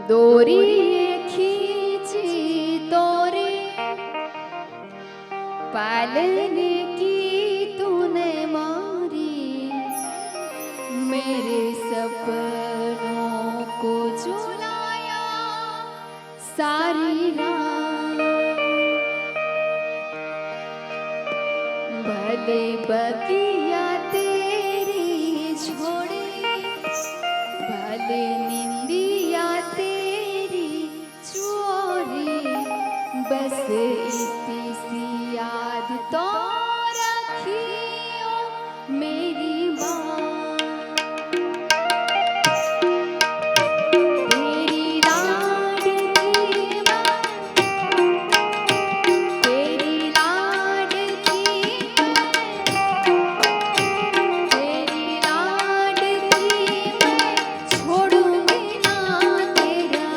डोरी खींची तोरे पालने की तूने मारी, मेरे सपनों को झुलाया सारी रात। भले बगिया तेरी छोड़े, भले निंदिया तेरी चोरी, बस इतनी सी याद तो रखियो मेरी माँ। तेरी लाडली माँ, तेरी लाडली मैं, तेरी लाडली मैं, छोड़ूंगी ना तेरा।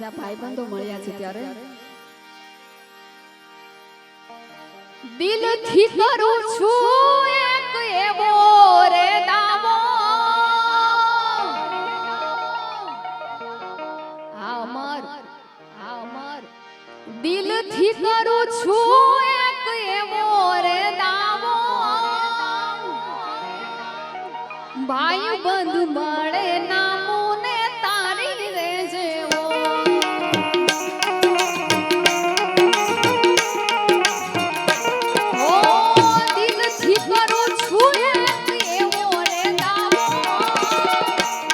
એના ભાઈબંધો મળ્યા છે ત્યારે દિલથી કરું છું એક એવો રે દાવો અમર દિલથી કરું છું એક એવો રે દાવો ભાઈ બંધ મળે નામુને તારી રે જેવો ઓ દિલથી કરું છું એક એવો રે દાવો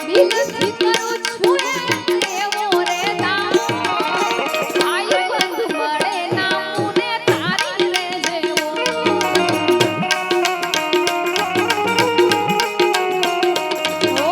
દિલથી કરું છું એક એવો રે દાવો ભાઈ બંધ મળે નામુને તારી રે જેવો ઓ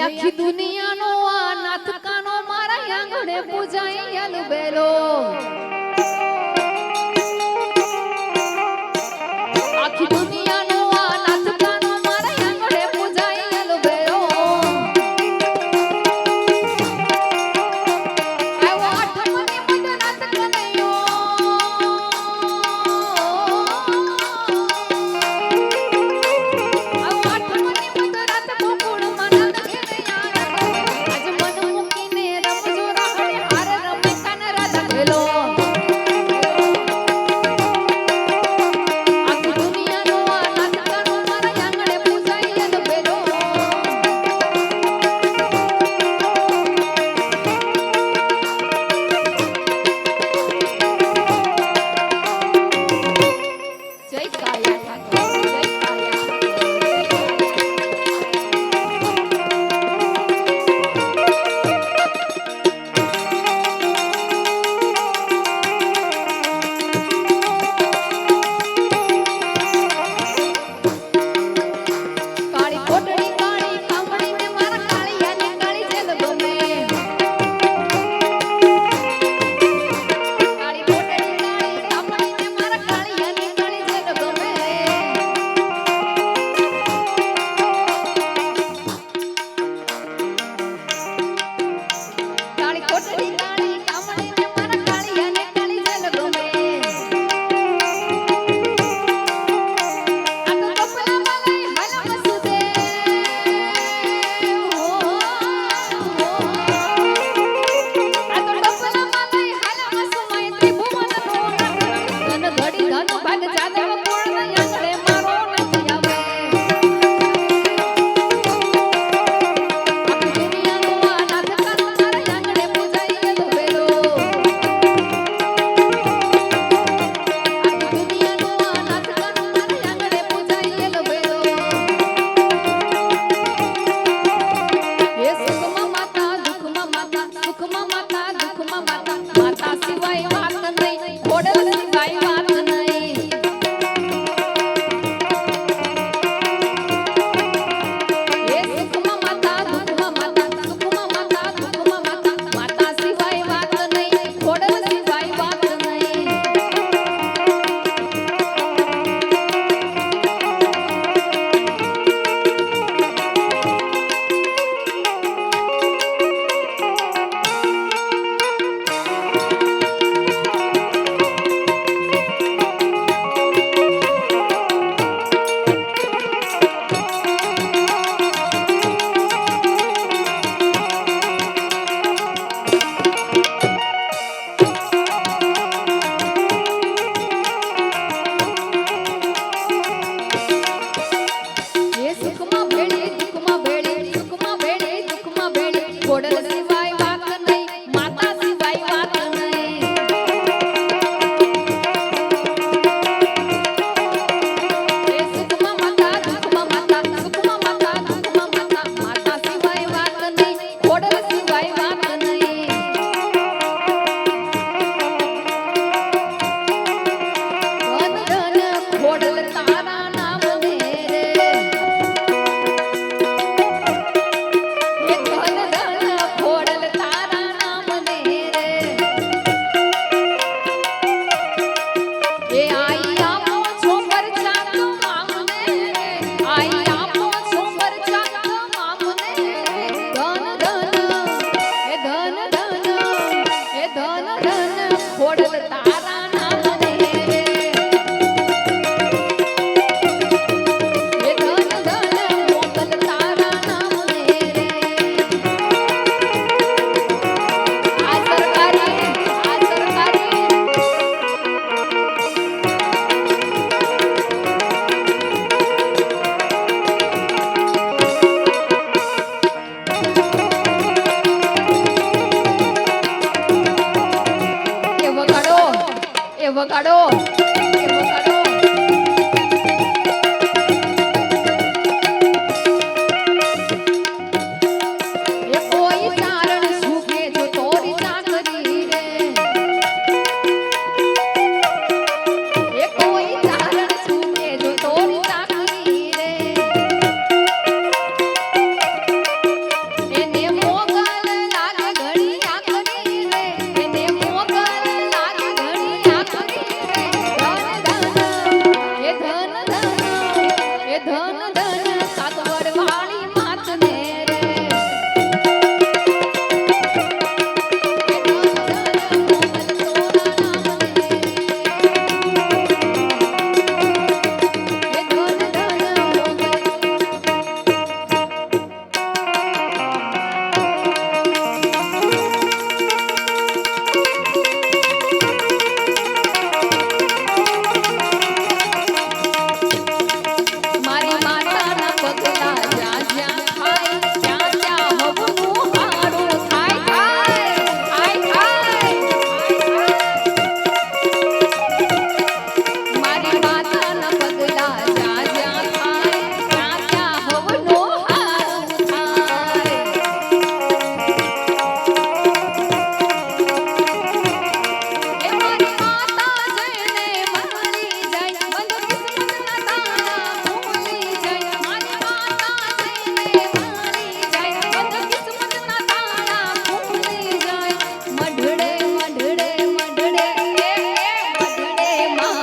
આખી દુનિયાનો આ નાથ કાનો મારા આંગણે પૂજાય બેલો આખી દુનિયાનો આ નાથ કાનો મારા આંગણે પૂજાય બેલો આવો આઠમની મત નાથ કનૈયો આવો આઠમની મત રાત ગોકુળ માનંદ ઘેરે આજ મન મૂકીને રમજો રાહડે હાર રમે કાન રાધા ભેલો આખી દુનિયાનો આ નાથ કાનો મારા આંગણે પૂજાય બેલો જય કાયા ઠાકોર જય કાયા કાળી કોટડી કાળી કામડીને મારા કાળિયાને કાળી જેલ ગમે કાળી કોટડી કાળી કામડીને મારા કાળિયાને કાળી જેલ ગમે કાળી કોટડી કાળી કામડીને મારા કાળિયાને કાળી જેલ ગમે આ તો કપડામાં લઈ હાલ મસુદે આ તો કપડામાં લઈ હાલ મસુમાય ત્રિભુવન નો ધન ઘડી ધન ભાગ જાદવ કોણ આંગણે મારો નથી આવે આખી દુનિયાનો આ નાથ કાનો મારા આંગણે પૂજાય બેલો આખી દુનિયાનો આ નાથ કાનો મારા આંગણે પૂજાય બેલો હે સુખમાં માતા દુઃખમાં માતા સુખમાં માતા દુઃખમાં માતા માતા સિવાય વાત નહીં ખોડલ સિવાય વાત નહીં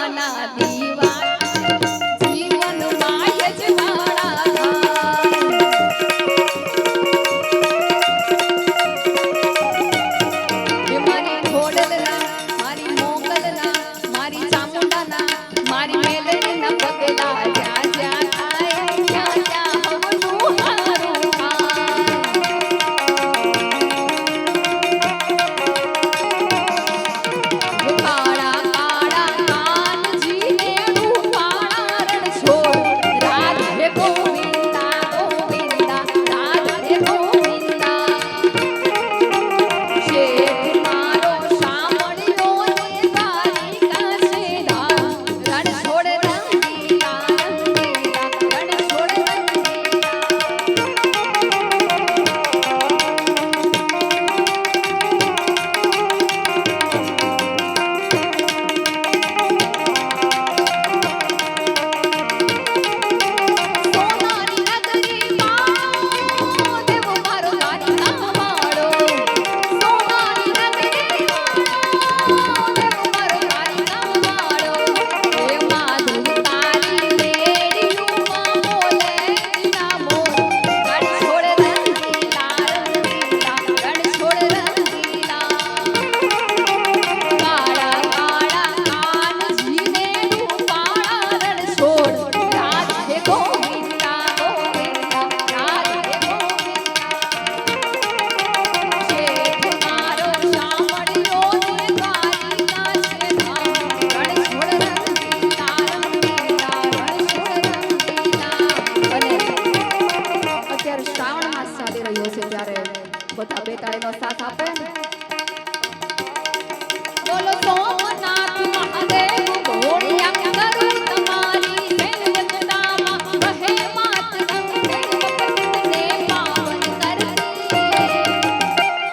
દીવાના દીવા જીવન માય જ વાળા મારી ખોડલના મારી મોગલના મારી ચામુંડાના મારી મેલડીના પગલા જ્યાં જ્યાં થાય ત્યાં ત્યાં હવનું હારું કાળા કાળા કાનજીને રૂપાળા રણ છોડ રાધે ગોવિંદા ગોવિંદા રાધે ગોવિંદા શેઠ મારો સાંભળ્યો ને તારી કાશે રણ છોડ રંગીલા રંગીલા રણ છોડ સોનાની નગરી માળો દેવ મારો દ્વારિકા માળો સોનાની નગરી માળો દેવ મારો દ્વારિકા માળો હે માધવ તારી લેડીઓમાં બોલે ના મોર રણ છોડ રંગીલા રંગીલા રણ છોડ રંગીલા કાળા કાળા કાનજીને રૂપાળા રણ છોડ રાધે ગોવિંદા ગોવિંદા રાધે ગોવિંદા શેઠ મારો સાંભળ્યો ને દ્વારિકા છે રણ છોડ રંગીલા રંગીલા રણ છોડ રંગીલા અને અત્યારે શ્રાવણ માસ ચાલી રહ્યો છે ત્યારે બધા બેતાળીનો સાથ આપે ને બોલો સોમનાથ મહાદેવ ભોળિયા કરું તમારી સેવકતામાં કહે માત ગંગે વખતને પાવન કરતી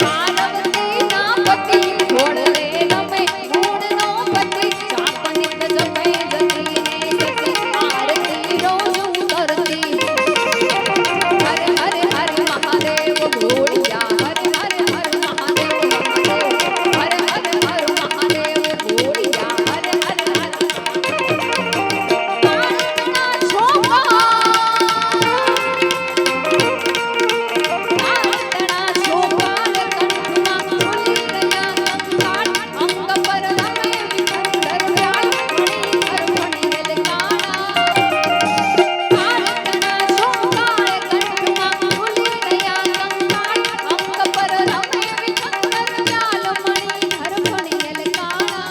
પાર્વતીના પતિ ઘોડલે રમે ગુણનો પતિ ચાપનિત જપે જતીને સતી આરતી રોજ કરતી હર હર હર મહાદેવ ભોળિયા હર હર હર મહાદેવ મહાદેવ હર હર હર મહાદેવ ભોળિયા હર હર હર કાળના છોકરા કંઠમાં ખુલી રહ્યા કંકાળ અંગ પર રમે વિખંડર વ્યાળ મણી હરમણી લલકારા કાળના છોકરા કંઠમાં ખુલી રહ્યા કંકાળ અંગ પર રમે વિખંડર વ્યાળ મણી હરમણી લલકારા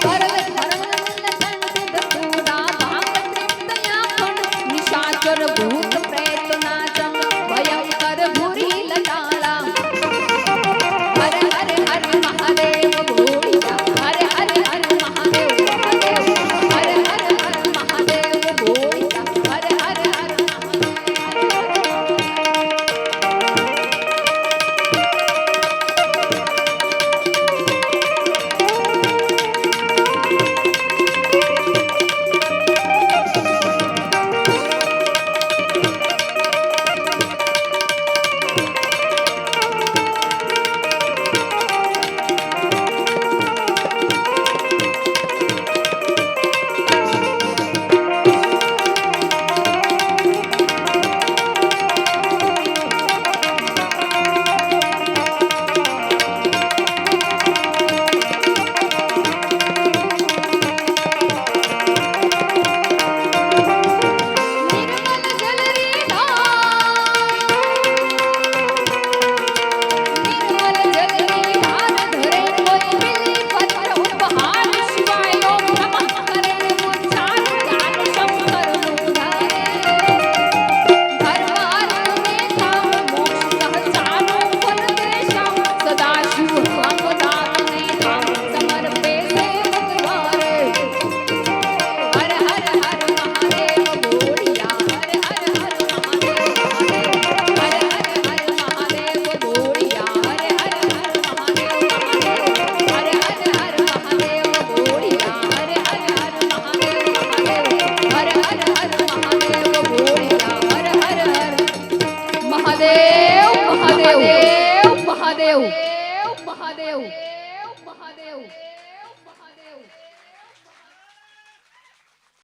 કરલ ધર્મ કંઠ દતુડા ભાગ તૃપ્તયા ખંડ નિશાચર ભૂત પ્રેતના જંગ ભયંકર ભૂરી લતાળા હર હર હર મહાદેવ ભોળિયા હર હર હર મહાદેવ મહાદેવ હર હર હર મહાદેવ ભોળિયા હર હર હર મહાદેવ મહાદેવ મહાદેવ મહાદેવ